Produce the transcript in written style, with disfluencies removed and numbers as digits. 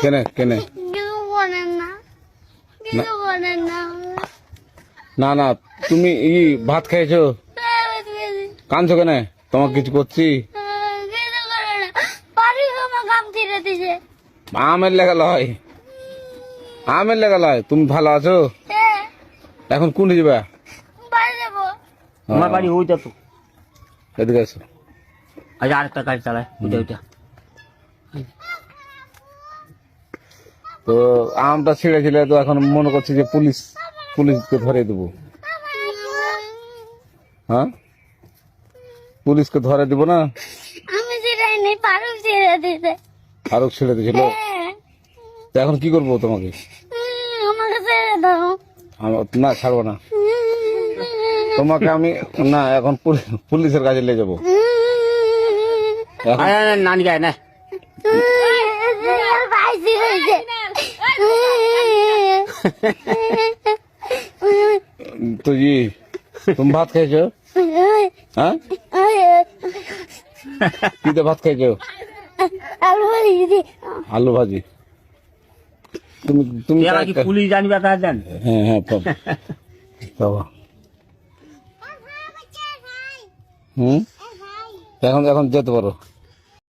কেনে কেনে কিছু বলেন না, কিছু বলেন না। না না তুমি ভাত খেয়েছো? কাঁদছো কেন? তোমাকে কিছু করছি? কিছু করে না, বাড়ি আমার কাম ছেড়ে দিছে। আমের লেগা লয়, আমের লেগা লয়। তুমি ভালো আছো? হ্যাঁ, এখন কোন যাবা? বাড়ি যাবো। আমার বাড়ি ওইটা তো। এদিকে আসো। আচ্ছা আরেকটা গাড়ি চালায় ওইটা ওইটা। তো আমটা ছিঁড়েছিলে তো এখন মনে করছি যে পুলিশকে ধরে দেবো। হ্যাঁ, পুলিশকে ধরে দিব না? আমি ছেড়ে নেই, পারুক ছেড়ে দিতে। আরো ছেড়ে দিয়েছিল। হ্যাঁ, তো এখন কি করবো তোমাকে? আমাকে ছেড়ে দাও। না ছাড়বো না তোমাকে আমি। না এখন পুলিশের কাছে নিয়ে যাবো। এখন নানি গায়ে না ভাই ছিঁড়েছে। তো তুমি ভাত খেয়েছো? হ্যাঁ, কি দিয়ে ভাত খেয়েছো? আলু ভাজি দিদি। আলু ভাজি। তুমি তুমি এরা কি পুলিশ জানবে তা জান? হ্যাঁ হ্যাঁ বাবা। হুম, এখন এখন যেতে পারো।